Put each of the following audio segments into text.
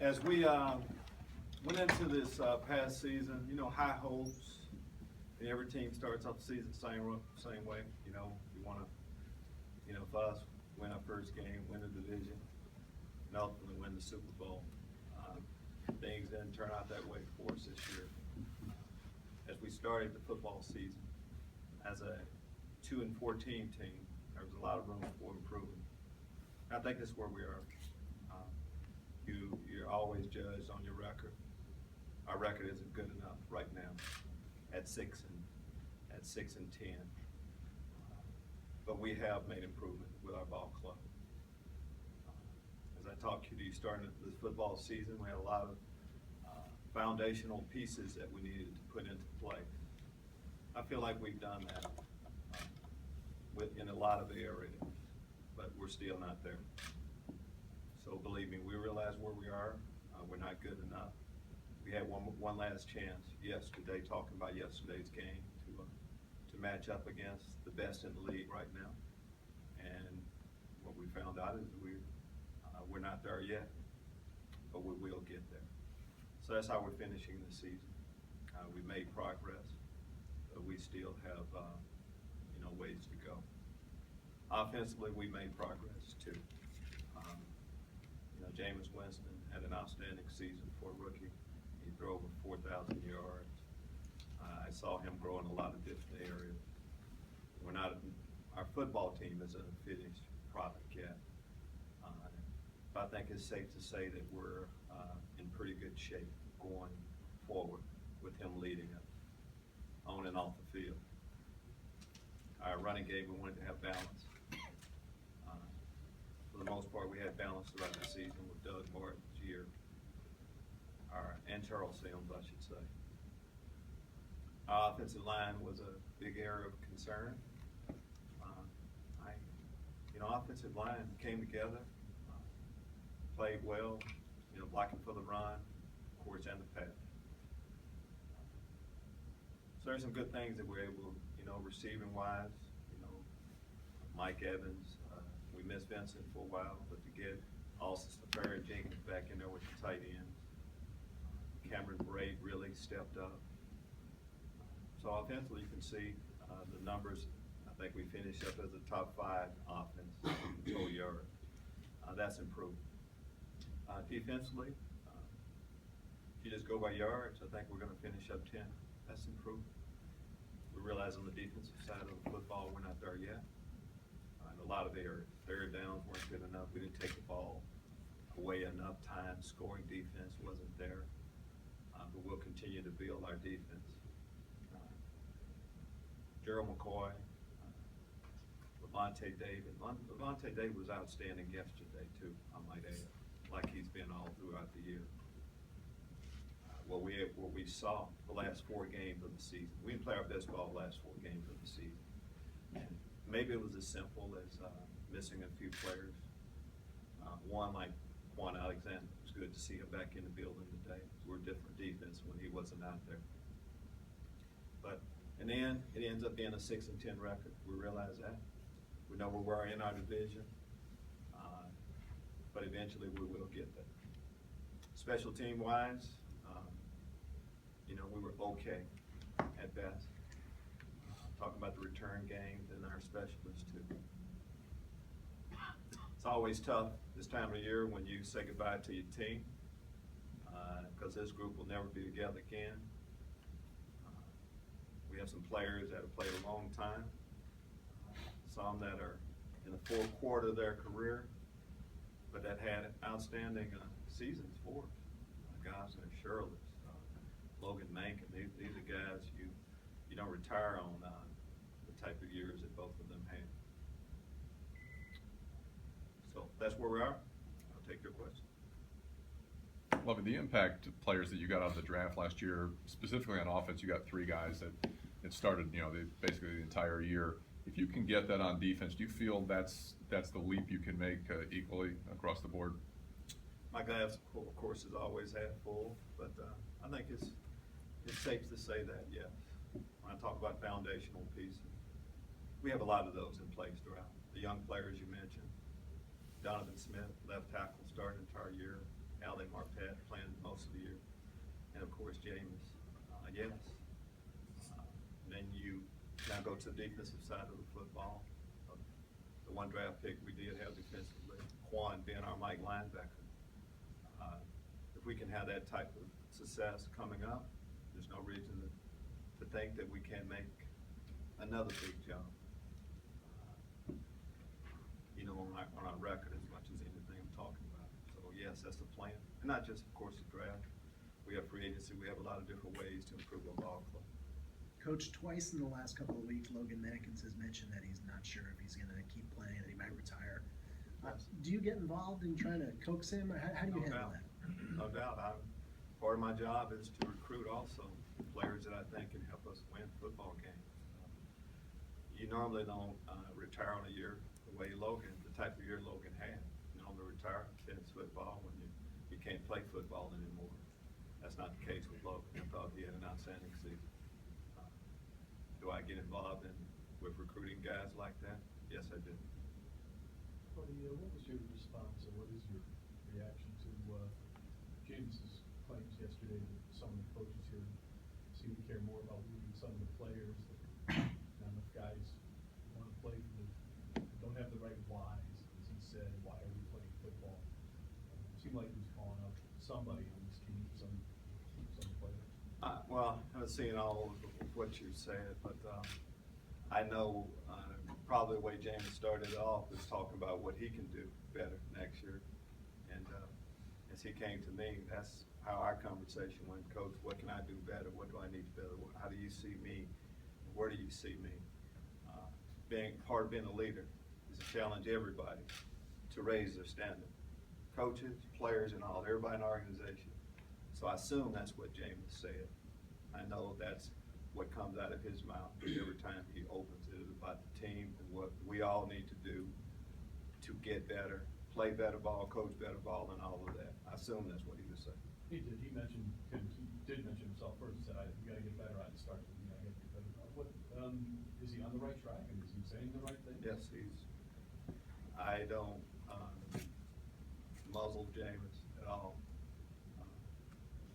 As we went into this past season, high hopes. And every team starts off the season same way. You want to, for us, win our first game, win the division, and ultimately win the Super Bowl. Things didn't turn out that way for us this year. As we started the football season, as a 2-14 team, there was a lot of room for improvement. I think that's where we are. You're always judged on your record. Our record isn't good enough right now at 6 and 10. But we have made improvement with our ball club. As I talked to you starting this football season, we had a lot of foundational pieces that we needed to put into play. I feel like we've done that in a lot of areas, but we're still not there. So believe me, we realize where we are. We're not good enough. We had one last chance yesterday, talking about yesterday's game, to match up against the best in the league right now. And what we found out is we're not there yet, but we will get there. So that's how we're finishing the season. We made progress, but we still have ways to go. Offensively, we made progress too. Jameis Winston had an outstanding season for a rookie. He threw over 4,000 yards. I saw him grow in a lot of different areas. Our football team isn't a finished product yet. But I think it's safe to say that we're in pretty good shape going forward with him leading us on and off the field. Our running game, we wanted to have balance. For the most part, we had balance throughout the season with Doug Martin's year, and Charles Sims, I should say. Our offensive line was a big area of concern. Offensive line came together, played well, blocking for the run, of course, and the pass. So there's some good things that we're able, receiving wise. Mike Evans, we missed Vincent for a while, but to get Austin Staffer and Jenkins back in there with the tight ends. Cameron Braid really stepped up. So offensively, you can see the numbers. I think we finished up as a top 5 offense in total yards. That's improved. Defensively, if you just go by yards, I think we're going to finish up 10. That's improved. We realize on the defensive side of the football, we're not there yet. In a lot of areas, third downs weren't good enough. We didn't take the ball away enough time. Scoring defense wasn't there. But we'll continue to build our defense. Gerald McCoy, Levante David. Levante David was outstanding yesterday too, I might add, like he's been all throughout the year. What we saw the last 4 games of the season, we didn't play our best ball the last 4 games of the season. And maybe it was as simple as missing a few players. One like Quan Alexander, it was good to see him back in the building today. We're a different defense when he wasn't out there. But in the end, it ends up being a 6 and 10 record. We realize that. We know where we're in our division, but eventually we will get there. Special team wise, we were okay at best. Talking about the return game and our specialists too. It's always tough this time of year when you say goodbye to your team, because this group will never be together again. We have some players that have played a long time, some that are in the 4th quarter of their career, but that had outstanding seasons for us. Guys like Shirley, Logan Mankin, these are guys you don't retire on the type of years that both of them had. So that's where we are. I'll take your question. Lovie, the impact players that you got out of the draft last year, specifically on offense, you got 3 guys that started, basically the entire year. If you can get that on defense, do you feel that's the leap you can make equally across the board? My glass, of course, has always had full, but I think it's safe to say that, yes. When I talk about foundational pieces, we have a lot of those in place throughout. The young players you mentioned, Donovan Smith, left tackle, started the entire year. Allie Marpet playing most of the year, and of course James. Yes. Then you now go to the defensive side of the football. The one draft pick we did have defensively, Quan being our Mike linebacker. If we can have that type of success coming up, there's no reason to think that we can't make another big jump. On our record as much as anything I'm talking about. So yes, that's the plan. And not just, of course, the draft. We have free agency. We have a lot of different ways to improve our ball club. Coach, twice in the last couple of weeks, Logan Mankins has mentioned that he's not sure if he's going to keep playing, that he might retire. Do you get involved in trying to coax him, or how do you handle that? No doubt. Part of my job is to recruit also players that I think can help us win football games. You normally don't retire on a year the way Logan, the type of year Logan had. You normally retire in football when you can't play football anymore. That's not the case with Logan. I thought he had an outstanding season. Do I get involved with recruiting guys like that? Yes, I do. Lovie, what was your response, or what is your reaction to James's claims yesterday that some of the coaches here seem to care more about losing some of the players, that not enough guys want to play for don't have the right whys, as he said, why are we playing football? It seemed like he was calling out somebody on this team, some players. Well, I haven't seen all of what you said, but I know probably the way James started off was talking about what he can do better next year. And as he came to me, that's how our conversation went. Coach, what can I do better? What do I need to better? How do you see me? Where do you see me? Being part of being a leader is to challenge everybody to raise their standard. Coaches, players, and all, everybody in the organization. So I assume that's what James said. I know that's what comes out of his mouth every time he opens it about the team and what we all need to do to get better, play better ball, coach better ball, and all of that. I assume that's what he was saying. He did. He did mention himself first. He said, "We got to get better." I start. We got to get better. What is he on the right track? And is he saying the right thing? Yes, I don't muzzle James at all,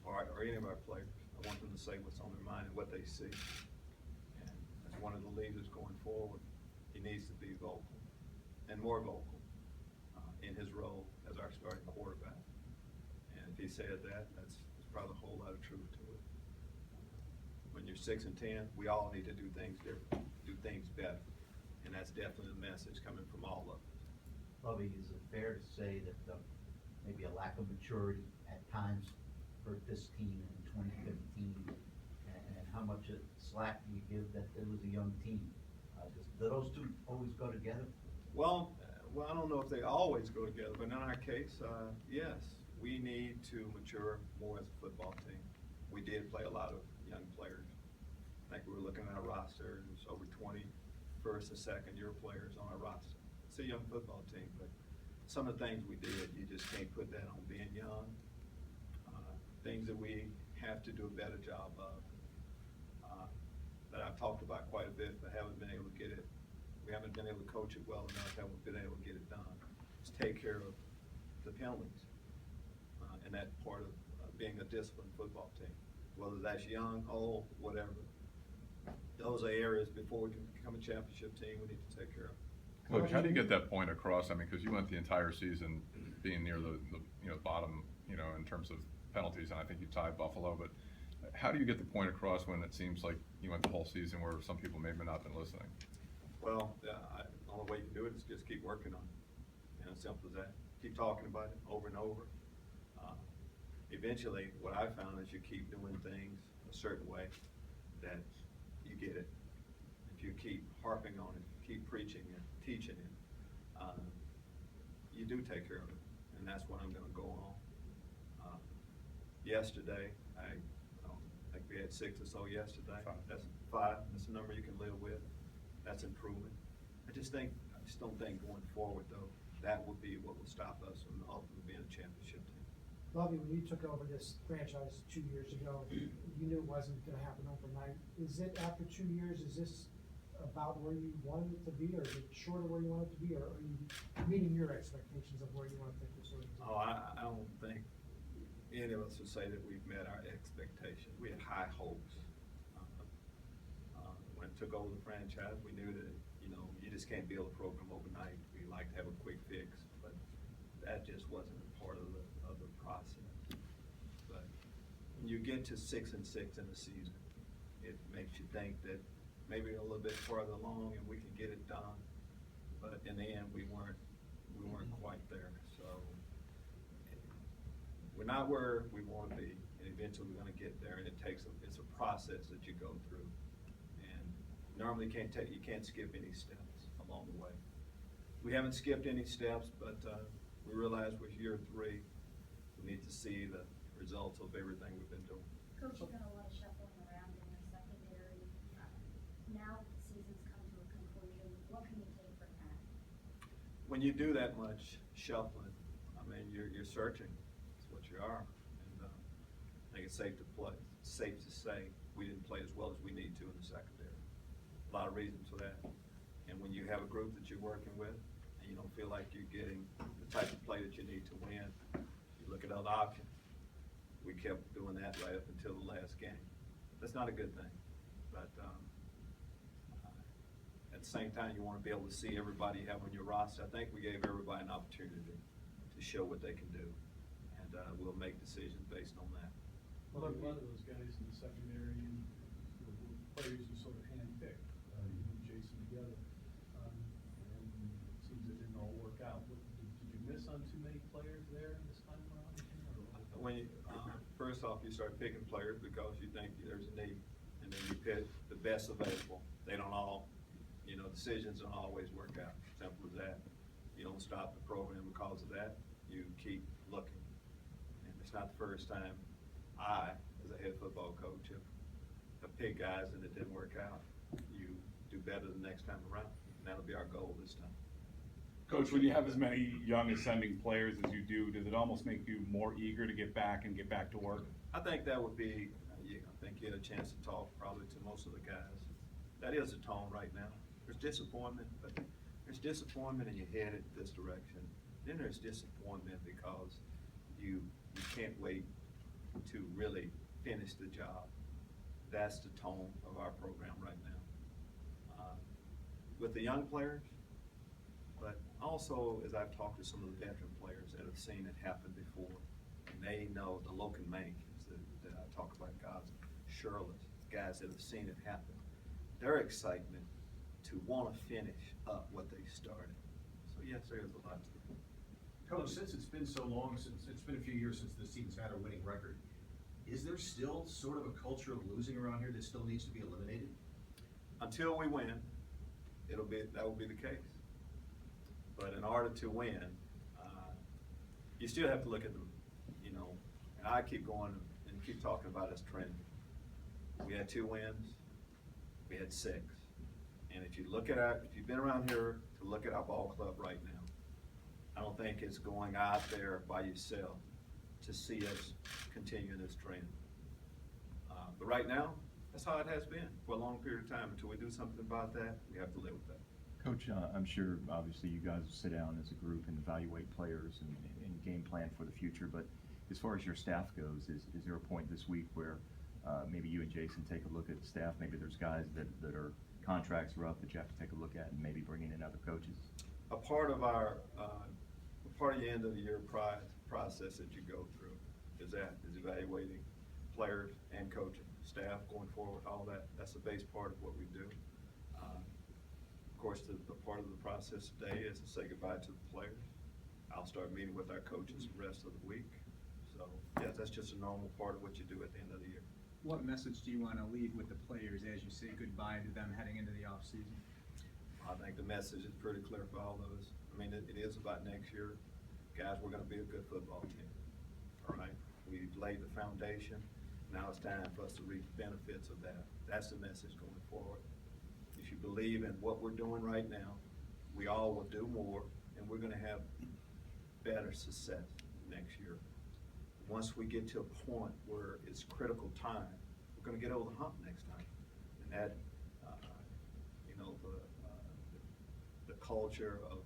or any of our players. I want them to say what's on their mind and what they see. And as one of the leaders going forward, he needs to be vocal and more vocal in his role as our starting quarterback. And if he said that, there's probably a whole lot of truth to it. When you're 6 and 10, we all need to do things different, do things better. And that's definitely the message coming from all of us. Lovie, is it fair to say that maybe a lack of maturity at times hurt this team in 2015, and how much slack do you give that it was a young team? Do those two always go together? Well, I don't know if they always go together, but in our case, yes, we need to mature more as a football team. We did play a lot of young players. I think we were looking at our roster, and it was over 20 first and second year players on our roster. It's a young football team, but some of the things we did, you just can't put that on being young. Things that we have to do a better job of, that I've talked about quite a bit, but haven't been able to get it. We haven't been able to coach it well enough, haven't been able to get it done. Just take care of the penalties, and that's part of being a disciplined football team. Whether that's young, old, whatever. Those are areas before we can become a championship team we need to take care of. Coach, how do you get that point across? I mean, because you went the entire season being near the bottom, in terms of penalties, and I think you tied Buffalo, but how do you get the point across when it seems like you went the whole season where some people may have not been listening? Well, the only way you can do it is just keep working on it. Simple as that. Keep talking about it over and over. Eventually, what I found is you keep doing things a certain way that you get it. If you keep harping on it, keep preaching it, teaching it, you do take care of it. And that's what I'm going to go on. Yesterday, I think we had 6 or so yesterday. 5. That's 5. That's a number you can live with. That's improvement. I just don't think going forward though, that would be what will stop us from ultimately being a championship team. Lovie, when you took over this franchise 2 years ago, you knew it wasn't gonna happen overnight. Is it after 2 years, is this about where you wanted it to be, or is it short of where you want it to be, or are you meeting your expectations of where you want to take this organization? Oh, I don't think any of us would say that we've met our expectations. We had high hopes. When it took over the franchise, we knew that, you know, you just can't build a program overnight. We like to have a quick fix, but that just wasn't a part of the process. But when you get to 6-6 in the season, it makes you think that maybe a little bit further along and we can get it done. But in the end, we weren't quite there. So we're not where we want to be, and eventually we're going to get there. And it's a process that you go through. And normally you can't skip any steps along the way. We haven't skipped any steps, but we realize with year 3, we need to see the results of everything we've been doing. Coach, you've done a lot of shuffling around in your secondary. Now that the season's come to a conclusion, what can you take from that? When you do that much shuffling, I mean, you're searching. That's what you are. And I think it's safe to say we didn't play as well as we need to in the secondary. A lot of reasons for that. And when you have a group that you're working with and you don't feel like you're getting the type of play that you need to win, you look at other options. We kept doing that right up until the last game. That's not a good thing. But at the same time, you want to be able to see everybody you have on your roster. I think we gave everybody an opportunity to show what they can do. And we'll make decisions based on that. Well, a lot of those guys in the secondary and were players you sort of handpicked, you and Jason together. And it seems it didn't all work out. Did you miss on too many players there this time around? When you, first off, you start picking players because you think there's a need, and then you pick the best available. They don't all, you know, decisions don't always work out. Simple as that. You don't stop the program because of that. You keep looking. And it's not the first time I, as a head football coach, have picked guys and it didn't work out. You do better the next time around, and that'll be our goal this time. Coach, when you have as many young ascending players as you do, does it almost make you more eager to get back to work? I think that would be, I think you had a chance to talk probably to most of the guys. That is the tone right now. There's disappointment, but there's disappointment and you're headed this direction. Then there's disappointment because you can't wait to really finish the job. That's the tone of our program right now. With the young players, but also as I've talked to some of the veteran players that have seen it happen before, and they know the Logan Mankins that I talk about, guys, Shirley, guys that have seen it happen. Their excitement to want to finish up what they started. So yes, there's a lot to it. Coach, since it's been so long, since it's been a few years since this team's had a winning record, is there still sort of a culture of losing around here that still needs to be eliminated? Until we win, that will be the case. But in order to win, you still have to look at them, you know, and I keep going and keep talking about this trend. We had 2 wins, we had 6. And if you've been around here to look at our ball club right now, I don't think it's going out there by yourself to see us continue this trend. But right now, that's how it has been for a long period of time. Until we do something about that, we have to live with that. Coach, I'm sure obviously you guys sit down as a group and evaluate players and game plan for the future, but as far as your staff goes, is there a point this week where maybe you and Jason take a look at the staff? Maybe there's guys that are contracts are up that you have to take a look at and maybe bringing in other coaches? A part of the end of the year process that you go through is evaluating players and coaching, staff going forward, all that. That's the base part of what we do. Of course, the part of the process today is to say goodbye to the players. I'll start meeting with our coaches the rest of the week. So, yeah, that's just a normal part of what you do at the end of the year. What message do you want to leave with the players as you say goodbye to them heading into the offseason? I think the message is pretty clear for all of us. I mean, it is about next year. Guys, we're going to be a good football team. All right? We've laid the foundation. Now it's time for us to reap the benefits of that. That's the message going forward. If you believe in what we're doing right now, we all will do more, and we're going to have better success next year. Once we get to a point where it's critical time, we're going to get over the hump next time. And that, you know, the culture of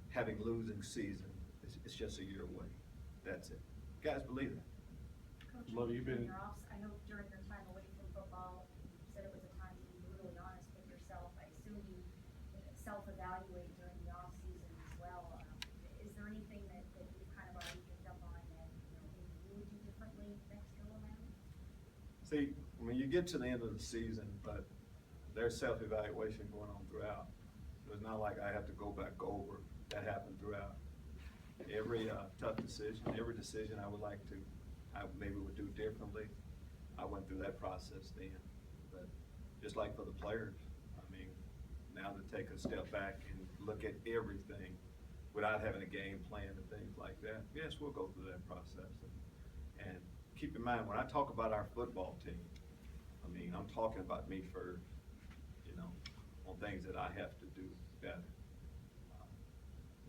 having losing season, it's just a year away. That's it. Guys, believe that. coaching Lovie, you've during been- your offs? I know during your time away from football, you said it was a time to be brutally honest with yourself. I assume you self-evaluate during the off season as well. Is there anything that you've kind of already picked up on that, maybe you would do differently next go around? See, when you get to the end of the season, but there's self-evaluation going on throughout. So it's not like I have to go back over. That happened throughout. Every tough decision, every decision I maybe would do differently, I went through that process then. But just like for the players, I mean, now to take a step back and look at everything without having a game plan and things like that, yes, we'll go through that process. And keep in mind, when I talk about our football team, I mean, I'm talking about me first, on things that I have to do better.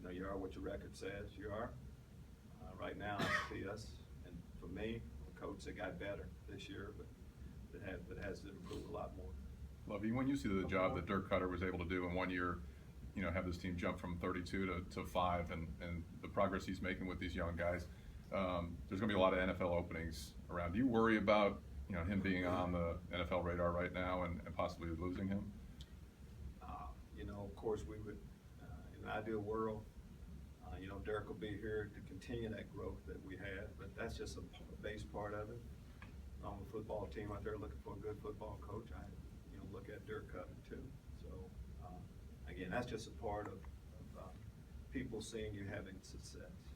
You are what your record says you are. Right now, I see us, and for me, the coach, that got better this year, but it has to improve a lot more. Lovie, when you see the job that Dirk Cutter was able to do in 1 year, have this team jump from 32 to 5, and the progress he's making with these young guys, there's going to be a lot of NFL openings around. Do you worry about him being on the NFL radar right now and possibly losing him? Of course, we would, in an ideal world, Dirk will be here to continue that growth that we had, but that's just a base part of it. On the football team out there looking for a good football coach, I look at Dirk Cutter too. So, again, that's just a part of people seeing you having success.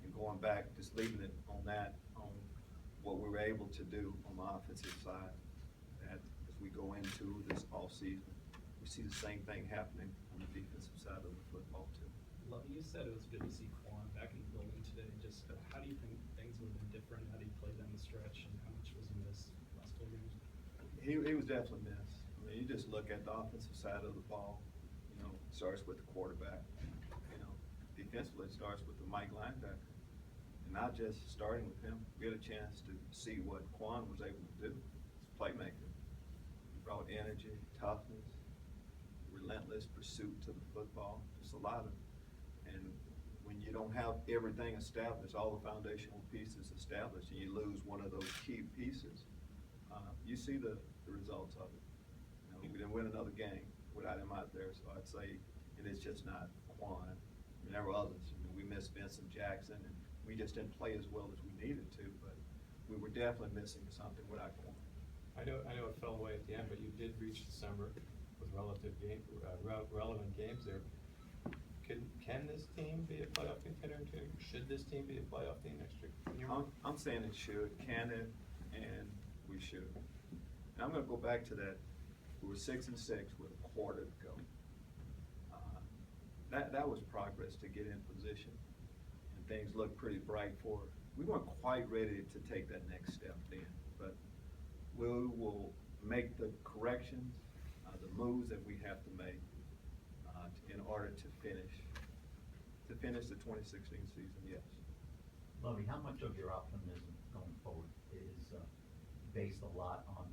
And going back, just leaving it on what we were able to do on the offensive side, that as we go into this off season, we see the same thing happening on the defensive side of the football too. Lovie, you said it was good to see Quan back in the building today. Just how do you think things would have been different? How do you play down the stretch, and how much was he missed last 4 games? He was definitely missed. I mean, you just look at the offensive side of the ball, it starts with the quarterback. Defensively, it starts with the Mike linebacker. And not just starting with him, we had a chance to see what Quan was able to do. He's a playmaker. He brought energy, toughness, relentless pursuit to the football, just a lot of. And when you don't have everything established, all the foundational pieces established, and you lose one of those key pieces, you see the results of it. We didn't win another game without him out there, so I'd say it is just not Quan. I mean, there were others. We missed Vincent Jackson, and we just didn't play as well as we needed to, but we were definitely missing something without Quan. I know it fell away at the end, but you did reach December with relevant games there. Can this team be a playoff contender too? Should this team be a playoff team next year? I'm saying it should, can it, and we should. And I'm going to go back to that. We were 6-6 with a quarter to go. That was progress to get in position, and things looked pretty bright for us. We weren't quite ready to take that next step then, but we will make the corrections, the moves that we have to make in order to finish the 2016 season. Yes. Lovie, how much of your optimism going forward is based a lot on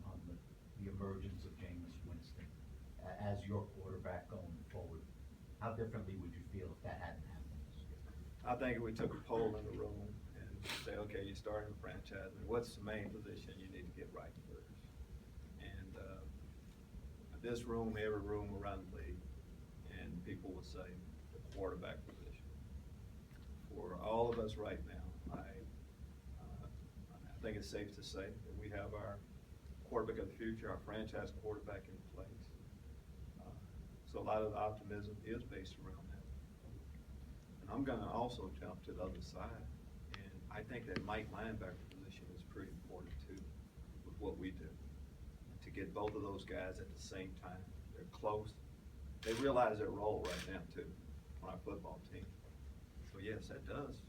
the emergence of Jameis Winston as your quarterback going forward? How differently would you feel if that hadn't happened this year? I think if we took a poll in the room and say, okay, you're starting a franchise, and what's the main position you need to get right first? And this room, every room around the league, and people would say the quarterback position. For all of us right now, I think it's safe to say that we have our quarterback of the future, our franchise quarterback in place. So a lot of the optimism is based around that. And I'm going to also jump to the other side, and I think that Mike linebacker position is pretty important too with what we do. To get both of those guys at the same time, they're close. They realize their role right now too on our football team. So yes, that does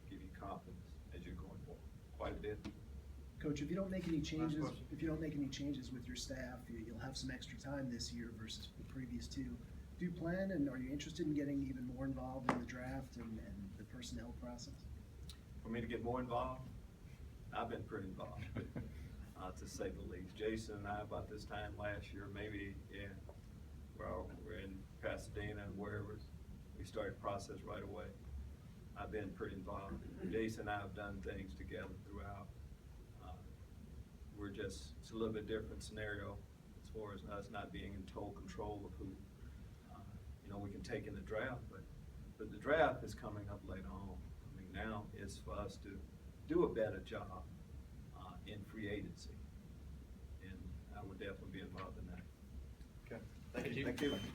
give you confidence as you're going forward quite a bit. Coach, if you don't make any changes, with your staff, you'll have some extra time this year versus the previous two. Do you plan, and are you interested in getting even more involved in the draft and the personnel process? For me to get more involved, I've been pretty involved, to say the least. Jason and I, about this time last year, maybe, we're in Pasadena and wherever, we started the process right away. I've been pretty involved. Jason and I have done things together throughout. we're just, it's a little bit different scenario as far as us not being in total control of who, you know, we can take in the draft, but the draft is coming up later on. I mean, now it's for us to do a better job, in free agency. And I would definitely be involved in that. Okay. Thank you. Thank you.